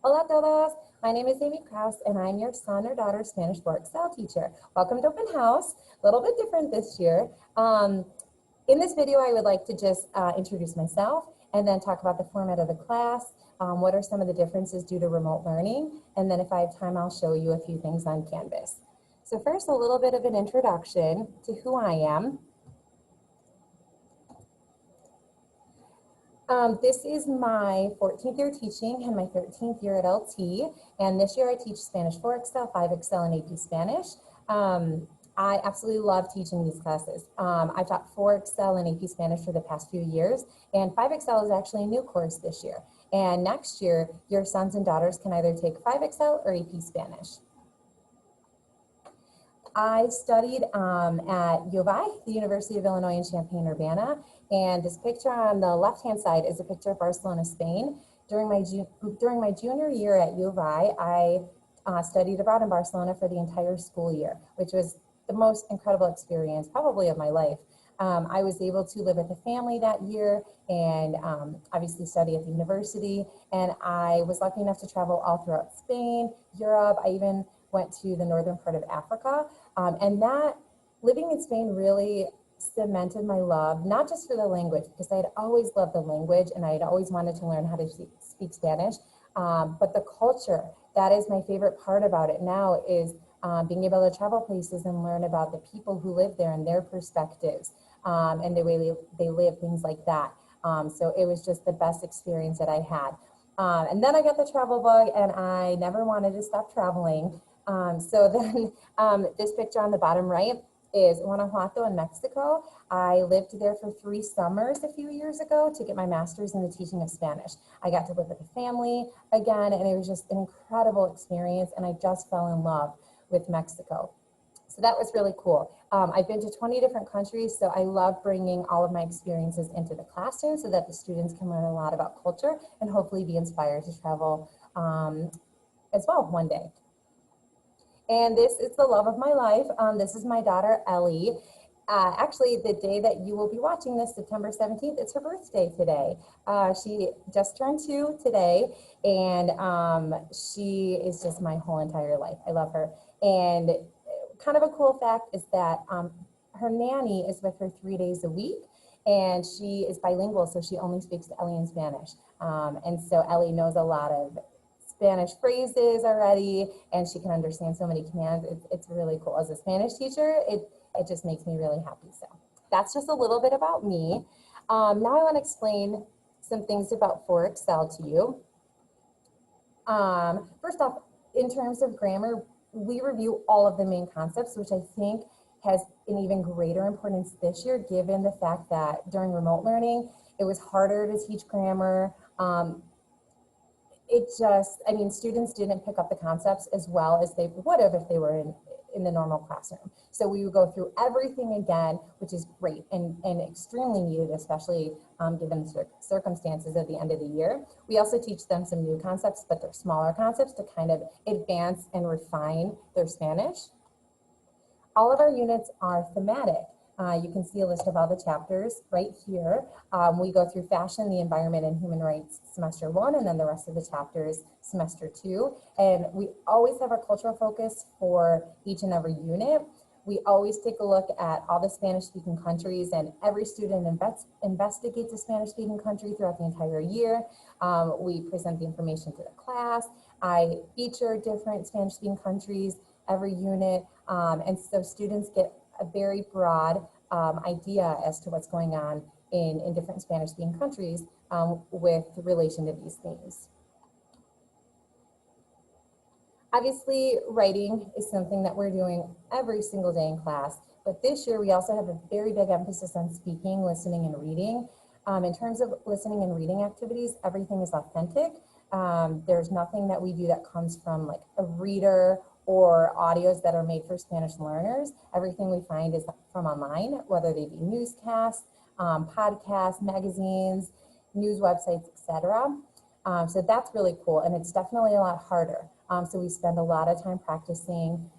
Hola todos, my name is Amy Krausz and I'm your son or daughter's Spanish 4 Excel teacher. Welcome to Open House, a little bit different this year. In this video, I would like to just introduce myself and then talk about the format of the class, what are some of the differences due to remote learning, and then if I have time, I'll show you a few things on Canvas. So first, a little bit of an introduction to who I am. This is my 14th year teaching and my 13th year at LT. And this year I teach Spanish 4 Excel, 5 Excel, and AP Spanish. I absolutely love teaching these classes. I've taught 4 Excel and AP Spanish for the past few years, and 5 Excel is actually a new course this year. And next year, your sons and daughters can either take 5 Excel or AP Spanish. I studied at U of I, the University of Illinois in Champaign-Urbana, and this picture on the left-hand side is a picture of Barcelona, Spain. During my junior year at U of I studied abroad in Barcelona for the entire school year, which was the most incredible experience probably of my life. I was able to live with a family that year and obviously study at the university, and I was lucky enough to travel all throughout Spain, Europe. I even went to the northern part of Africa, and that living in Spain really cemented my love, not just for the language, because I had always loved the language and I had always wanted to learn how to speak Spanish, but the culture, that is my favorite part about it now, is being able to travel places and learn about the people who live there and their perspectives and the way they live, things like that. So it was just the best experience that I had. And then I got the travel bug and I never wanted to stop traveling. So then this picture on the bottom right is Guanajuato in Mexico. I lived there for 3 summers a few years ago to get my master's in the teaching of Spanish. I got to live with a family again, and it was just an incredible experience, and I just fell in love with Mexico. So that was really cool. I've been to 20 different countries, so I love bringing all of my experiences into the classroom so that the students can learn a lot about culture and hopefully be inspired to travel as well one day. And this is the love of my life. This is my daughter, Ellie. Actually, the day that you will be watching this, September 17th, it's her birthday today. She just turned 2 today, and she is just my whole entire life. I love her. And kind of a cool fact is that her nanny is with her 3 days a week, and she is bilingual, so she only speaks to Ellie in Spanish. And so Ellie knows a lot of Spanish phrases already, and she can understand so many commands. It's really cool. As a Spanish teacher, it just makes me really happy. So that's just a little bit about me. Now I want to explain some things about 4 Excel to you. First off, in terms of grammar, we review all of the main concepts, which I think has an even greater importance this year, given the fact that during remote learning, it was harder to teach grammar. Students didn't pick up the concepts as well as they would have if they were in the normal classroom. So we would go through everything again, which is great and extremely needed, especially given the circumstances at the end of the year. We also teach them some new concepts, but they're smaller concepts to kind of advance and refine their Spanish. All of our units are thematic. You can see a list of all the chapters right here. We go through fashion, the environment, and human rights semester 1, and then the rest of the chapters semester 2. And we always have a cultural focus for each and every unit. We always take a look at all the Spanish-speaking countries, and every student investigates a Spanish-speaking country throughout the entire year. We present the information to the class. I feature different Spanish-speaking countries every unit, and so students get a very broad idea as to what's going on in different Spanish-speaking countries with relation to these themes. Obviously, writing is something that we're doing every single day in class, but this year we also have a very big emphasis on speaking, listening, and reading. In terms of listening and reading activities, everything is authentic. There's nothing that we do that comes from like a reader or audios that are made for Spanish learners. Everything we find is from online, whether they be newscasts, podcasts, magazines, news websites, etc. So that's really cool, and it's definitely a lot harder. So we spend a lot of time practicing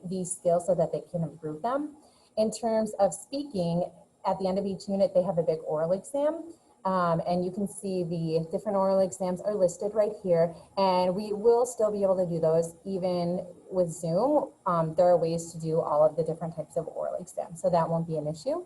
these skills so that they can improve them. In terms of speaking, at the end of each unit, they have a big oral exam. And you can see the different oral exams are listed right here, and we will still be able to do those even with Zoom. There are ways to do all of the different types of oral exams, so that won't be an issue.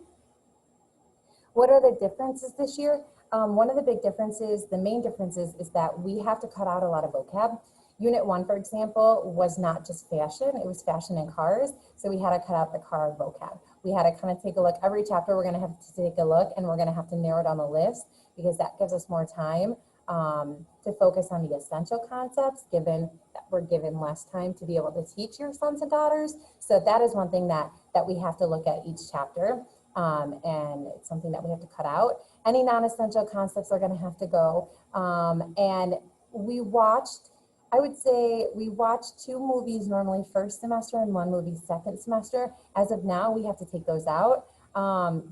What are the differences this year? One of the big differences, the main differences, is that we have to cut out a lot of vocab. Unit 1, for example, was not just fashion, it was fashion and cars, so we had to cut out the car vocab. We had to kind of take a look, every chapter we're gonna have to take a look, and we're gonna have to narrow down the list, because that gives us more time to focus on the essential concepts, given that we're given less time to be able to teach your sons and daughters. So that is one thing that we have to look at each chapter, and it's something that we have to cut out. Any non-essential concepts are gonna have to go. And we watched, I would say we watched 2 movies normally first semester and 1 movie second semester. As of now, we have to take those out,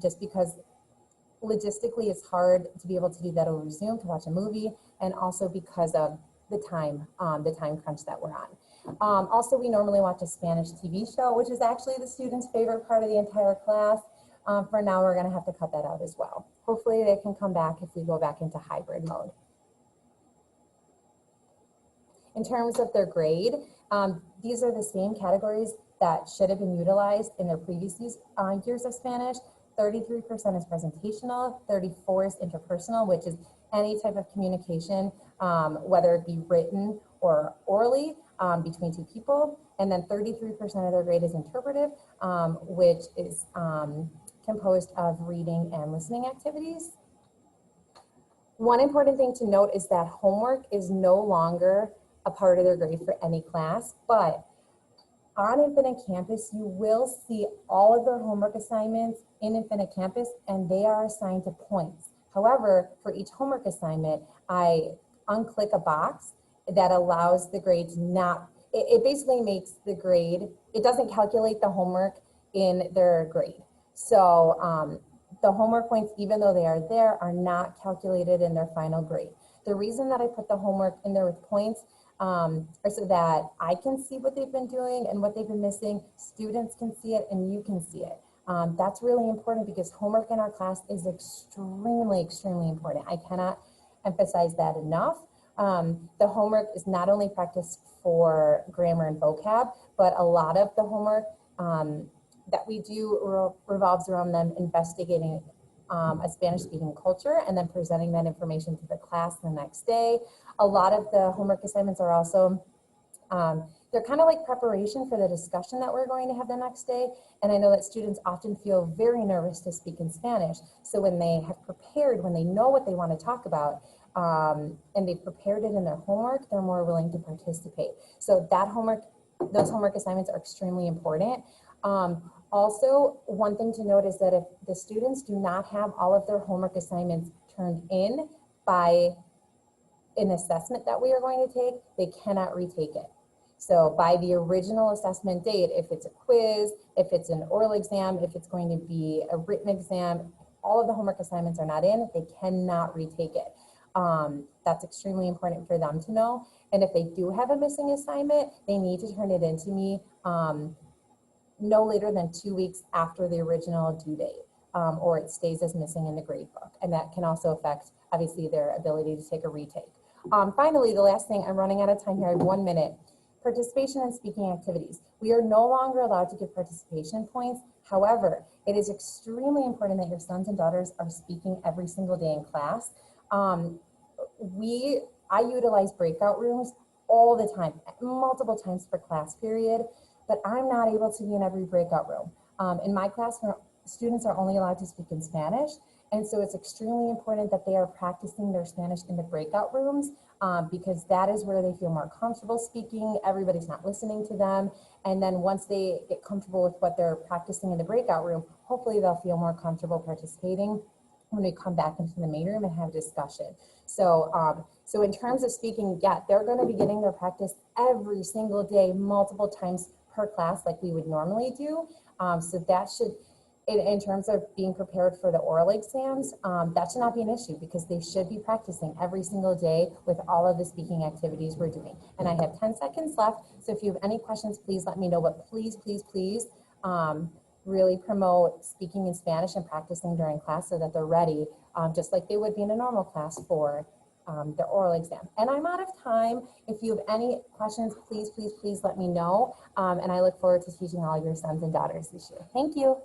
just because logistically it's hard to be able to do that over Zoom to watch a movie, and also because of the time crunch that we're on. Also, we normally watch a Spanish TV show, which is actually the students' favorite part of the entire class. For now, we're gonna have to cut that out as well. Hopefully they can come back if we go back into hybrid mode. In terms of their grade, these are the same categories that should have been utilized in their previous years of Spanish. 33% is presentational, 34% is interpersonal, which is any type of communication, whether it be written or orally between 2 people. And then 33% of their grade is interpretive, which is composed of reading and listening activities. One important thing to note is that homework is no longer a part of their grade for any class, but on Infinite Campus, you will see all of their homework assignments in Infinite Campus, and they are assigned to points. However, for each homework assignment, I unclick a box that allows the grade to not, it basically makes the grade, it doesn't calculate the homework in their grade. So the homework points, even though they are there, are not calculated in their final grade. The reason that I put the homework in there with points are so that I can see what they've been doing and what they've been missing, students can see it, and you can see it. That's really important, because homework in our class is extremely, extremely important. I cannot emphasize that enough. The homework is not only practice for grammar and vocab, but a lot of the homework that we do revolves around them investigating a Spanish-speaking culture and then presenting that information to the class the next day. A lot of the homework assignments are also, they're kind of like preparation for the discussion that we're going to have the next day. And I know that students often feel very nervous to speak in Spanish. So when they have prepared, when they know what they want to talk about, and they've prepared it in their homework, they're more willing to participate. So that homework, those homework assignments are extremely important. Also, one thing to note is that if the students do not have all of their homework assignments turned in by an assessment that we are going to take, they cannot retake it. So by the original assessment date, if it's a quiz, if it's an oral exam, if it's going to be a written exam, all of the homework assignments are not in, they cannot retake it. That's extremely important for them to know. And if they do have a missing assignment, they need to turn it in to me no later than 2 weeks after the original due date, or it stays as missing in the grade book. And that can also affect, obviously, their ability to take a retake. Finally, the last thing, I'm running out of time here, I have 1 minute. Participation in speaking activities. We are no longer allowed to give participation points. However, it is extremely important that your sons and daughters are speaking every single day in class. I utilize breakout rooms all the time, multiple times per class period, but I'm not able to be in every breakout room. In my class, students are only allowed to speak in Spanish, and so it's extremely important that they are practicing their Spanish in the breakout rooms, because that is where they feel more comfortable speaking. Everybody's not listening to them, and then once they get comfortable with what they're practicing in the breakout room, hopefully they'll feel more comfortable participating when we come back into the main room and have discussion. So, so in terms of speaking, yeah, they're going to be getting their practice every single day, multiple times per class, like we would normally do. So that should, in terms of being prepared for the oral exams, that should not be an issue, because they should be practicing every single day with all of the speaking activities we're doing. And I have 10 seconds left, so if you have any questions, please let me know. But please, please, please, really promote speaking in Spanish and practicing during class so that they're ready, just like they would be in a normal class for their oral exam. And I'm out of time. If you have any questions, please, please, please let me know. And I look forward to teaching all your sons and daughters this year. Thank you.